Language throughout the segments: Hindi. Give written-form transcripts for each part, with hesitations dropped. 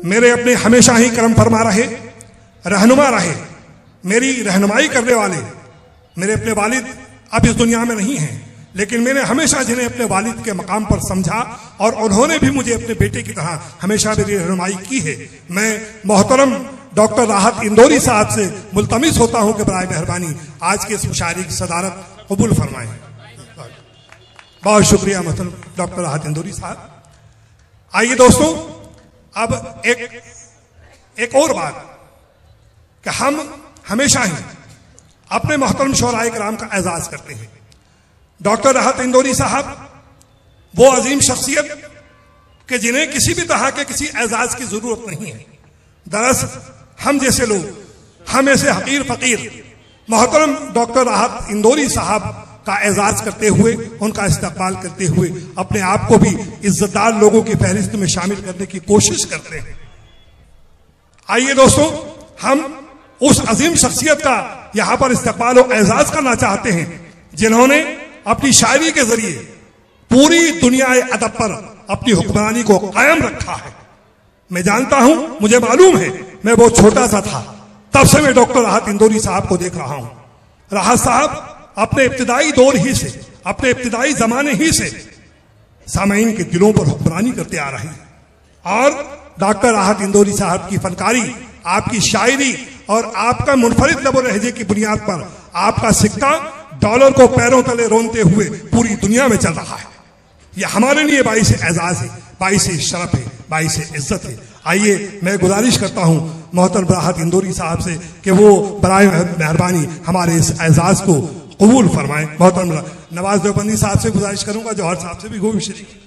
मेरे अपने हमेशा ही करम फरमा रहे, रहनुमा रहे, मेरी रहनुमाई करने वाले मेरे अपने वालिद अब इस दुनिया में नहीं हैं, लेकिन मैंने हमेशा जिन्हें अपने वालिद के मकाम पर समझा और उन्होंने भी मुझे अपने बेटे की तरह हमेशा मेरी रहनुमाई की है। मैं मोहतरम डॉक्टर राहत इंदौरी साहब से मुल्तमिस होता हूं कि बराए मेहरबानी आज के इस मुशायरे की सदारत कबूल फरमाएं। बहुत शुक्रिया मोहतरम डॉक्टर राहत इंदौरी साहब। आइए दोस्तों, अब एक और बात कि हम हमेशा ही अपने मोहतरम शोराए कराम का एजाज करते हैं। डॉक्टर राहत इंदौरी साहब वो अजीम शख्सियत कि जिन्हें किसी भी तरह के किसी एजाज की जरूरत नहीं है। दरअसल हम जैसे लोग, हम ऐसे हकीर फकीर मोहतरम डॉक्टर राहत इंदौरी साहब का एजाज करते हुए, उनका इस्तकबाल करते हुए अपने आप को भी इज्जतदार लोगों की फहरिस्त में शामिल करने की कोशिश करते हैं। आइए दोस्तों, हम उस अजीम शख्सियत का यहां पर इस्तकबाल और एजाज करना चाहते हैं जिन्होंने अपनी शायरी के जरिए पूरी दुनिया अदब पर अपनी हुक्मरानी को कायम रखा है। मैं जानता हूं, मुझे मालूम है, मैं बहुत छोटा सा था तब से मैं डॉक्टर राहत इंदौरी साहब को देख रहा हूं। राहत साहब अपने इब्तिदाई दौर ही से, अपने इब्तिदाई जमाने ही से सामाईन के दिलों पर हुक्मरानी करते आ रहे हैं और डॉक्टर राहत इंदौरी साहब की फनकारी, आपकी शायरी और आपका मुनफरिद लबो लहजे की बुनियाद पर आपका सिक्का डॉलर को पैरों तले रोनते हुए पूरी दुनिया में चल रहा है। यह हमारे लिए बाइस एजाज है, बाइस शरफ है, बाइस इज्जत है। आइए मैं गुजारिश करता हूं मोहतरम राहत इंदौरी साहब से कि वो बराए मेहरबानी हमारे इस एजाज को कबूल फरमाएं। मोहतरम नवाज देवबंदी साहब से गुजारिश करूंगा, जौहर साहब से भी खूब शरीक।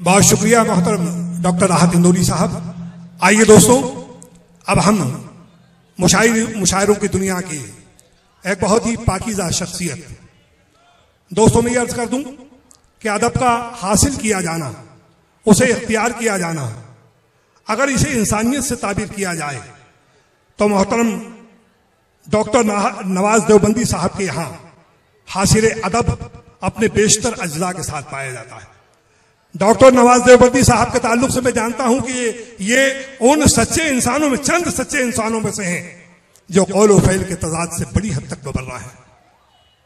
बहुत शुक्रिया मोहतरम डॉक्टर राहत इंदौरी साहब। आइए दोस्तों, अब हम मुशायरों की दुनिया की एक बहुत ही पाकीज़ा शख्सियत, दोस्तों मैं ये अर्ज कर दूं कि अदब का हासिल किया जाना, उसे इख्तियार किया जाना, अगर इसे इंसानियत से ताबीर किया जाए तो मोहतरम डॉक्टर नवाज देवबंदी साहब के यहाँ हासिल अदब अपने बेशतर अज्जा के साथ पाया जाता है। डॉक्टर नवाज देवबंदी साहब के ताल्लुक से मैं जानता हूं कि ये उन सच्चे इंसानों में, चंद सच्चे इंसानों में से हैं जो कौल व फ़ैल के तज़ाद से बड़ी हद तक बबर्रा है।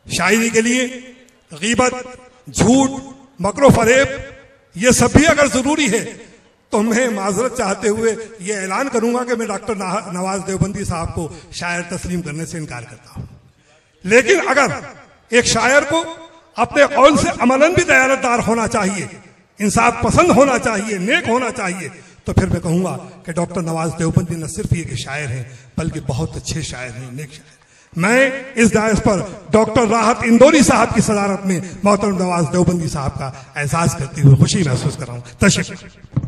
शायरी के लिए गीबत, झूठ, मकर फरेब ये सब भी अगर जरूरी है तो मैं माजरत चाहते हुए ये ऐलान करूंगा कि मैं डॉक्टर नवाज देवबंदी साहब को शायर तस्लीम करने से इनकार करता हूं। लेकिन अगर एक शायर को अपने कौल से अमलन भी दयानतदार होना चाहिए, इंसाफ पसंद होना चाहिए, नेक होना चाहिए, तो फिर मैं कहूंगा कि डॉक्टर नवाज देवबंदी न सिर्फ ये कि शायर हैं बल्कि बहुत अच्छे शायर हैं, नेक शायर। मैं इस दायरे पर डॉक्टर राहत इंदौरी साहब की सदारत में मोहतरम नवाज देवबंदी साहब का एहसास करते हुए खुशी महसूस कर रहा हूं। तशरीफ।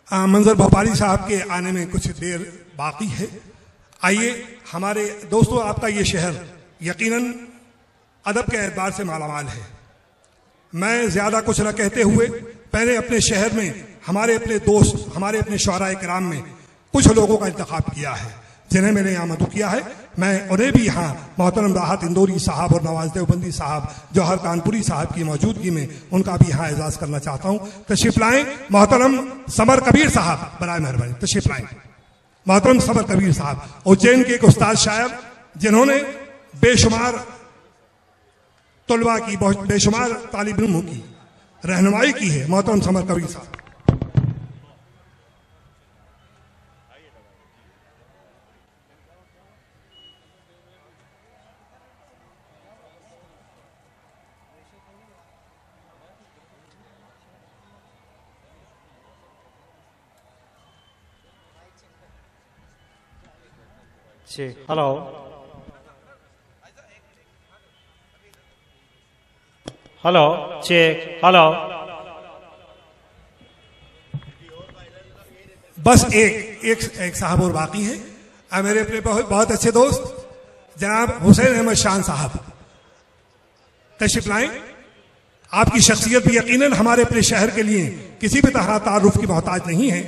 मंजर भोपाली साहब के आने में कुछ देर बाकी है। आइए हमारे दोस्तों, आपका ये शहर यकीनन अदब के एतबार से मालामाल है। मैं ज्यादा कुछ न कहते हुए पहले अपने शहर में हमारे अपने दोस्त, हमारे अपने शुअराए किराम में कुछ लोगों का इंतखाब किया है जिन्हें मैंने यहाँ मदू किया है, मैं उन्हें भी यहाँ मोहतरम राहत इंदौरी साहब और नवाज देवबंदी साहब, जौहर कानपुरी साहब की मौजूदगी में उनका भी यहाँ एजाज करना चाहता हूँ। तशरीफ लाएं मोहतरम समर कबीर साहब, बराए मेहरबानी तशरीफ लाएं। मोहतरम समर कबीर साहब उज्जैन के एक उस्ताद शायर, जिन्होंने बेशुमार तलबा की, बेशुमार तालिब इल्मों की रहनुमाई की है। मोहतरम समर कबीर साहब। जी हेलो, हेलो चेक, हेलो। बस एक साहब और बाकी है, मेरे अपने बहुत अच्छे दोस्त जनाब हुसैन अहमद शान साहब, तशरीफ लाएं। आपकी शख्सियत भी यकीनन हमारे अपने शहर के लिए किसी भी तरह तारुफ की मोहताज नहीं है।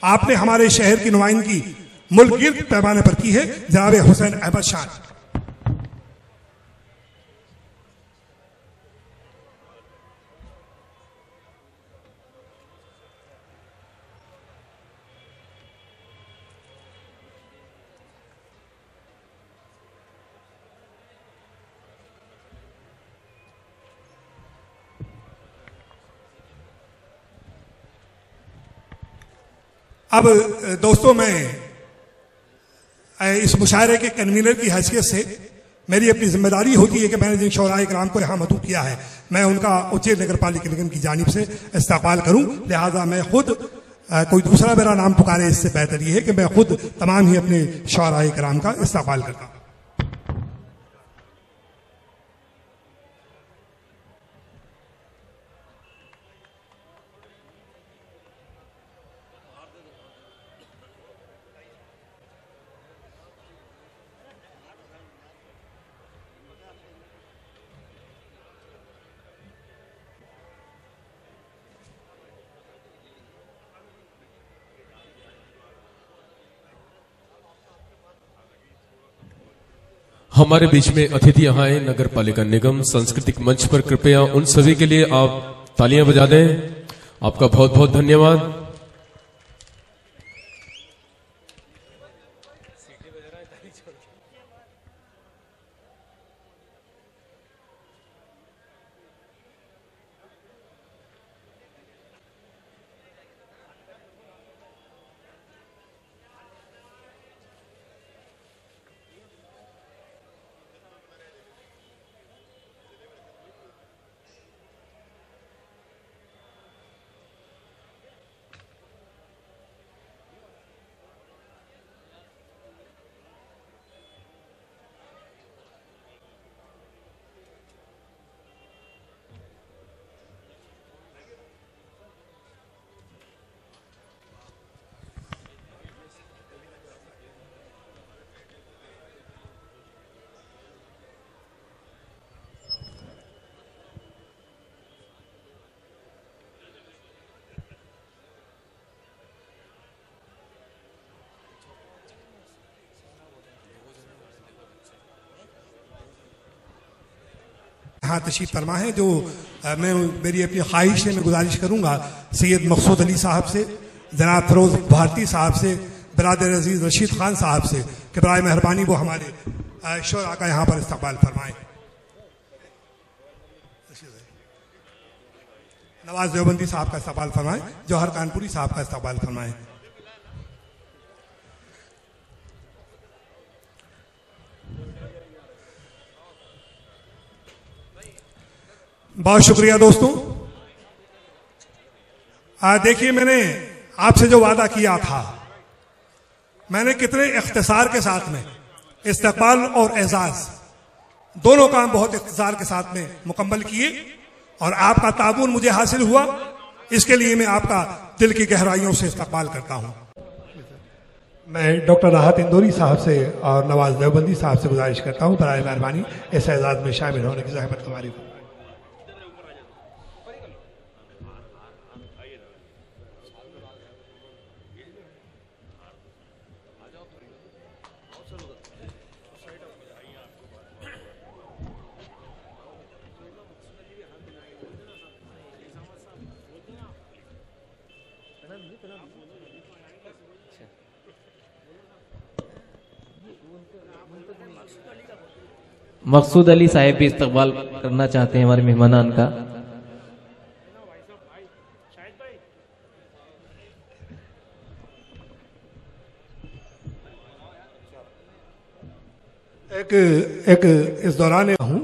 आपने हमारे शहर की नुमाइंदगी मुल्क गिर्द पैमाने पर की है, जनाब हुसैन अहमद शान। अब दोस्तों, मैं इस मुशायरे के कन्वीनर की हैसियत से मेरी अपनी जिम्मेदारी होती है कि मैंने जिन शौराए कराम को यहाँ मदू किया है, मैं उनका उज्जैन नगर पालिका निगम की जानिब से इस्तकबाल करूँ। लिहाजा मैं खुद, कोई दूसरा मेरा नाम पुकारे इससे बेहतर यह है कि मैं खुद तमाम ही अपने शौराए कराम का इस्तकबाल करता हूँ। हमारे बीच में अतिथि यहाँ आए नगर पालिका निगम सांस्कृतिक मंच पर, कृपया उन सभी के लिए आप तालियां बजा दें। आपका बहुत बहुत धन्यवाद। यहाँ तशरीफ फरमा है, जो मैं मेरी अपनी ख्वाहिश है, मैं गुजारिश करूंगा सैयद मकसूद अली साहब से, जनाब फिरोज भारती साहब से, बरादर अजीज रशीद खान साहब से कि बराए मेहरबानी वो हमारे शोरा का यहाँ पर इस्तकबाल फरमाएं। नवाज देवबंदी साहब का इस्तकबाल फरमाएं, जौहर कानपुरी साहब का इस्तकबाल फरमाएं। बहुत शुक्रिया दोस्तों। देखिए, मैंने आपसे जो वादा किया था, मैंने कितने इख्तिसार के साथ में इस्तकबाल और एजाज दोनों काम बहुत इख्तिसार के साथ में मुकम्मल किए और आपका ताबून मुझे हासिल हुआ। इसके लिए मैं आपका दिल की गहराइयों से इस्तकबाल करता हूं। मैं डॉक्टर राहत इंदौरी साहब से और नवाज देवबंदी साहब से गुजारिश करता हूं, बराए मेहरबानी इस एजाज में शामिल होने की ज़हमत हमारी। मकसूद अली साहब भी इस्तकबाल करना चाहते हैं हमारे मेहमानान का। एक इस दौरान हूँ,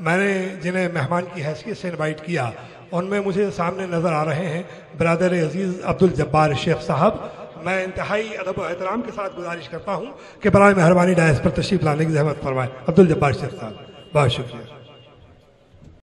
मैंने जिन्हें मेहमान की हैसियत से इनवाइट किया उनमें मुझे सामने नजर आ रहे हैं ब्रदर अजीज अब्दुल जब्बार शेख साहब। मैं इंतहाई अदब और एहतराम के साथ गुजारिश करता हूँ कि बराए मेहरबानी डायस पर तशरीफ लाने की जहमत फरमाएं। अब्दुल जब्बार शेख साहब, बहुत शुक्रिया।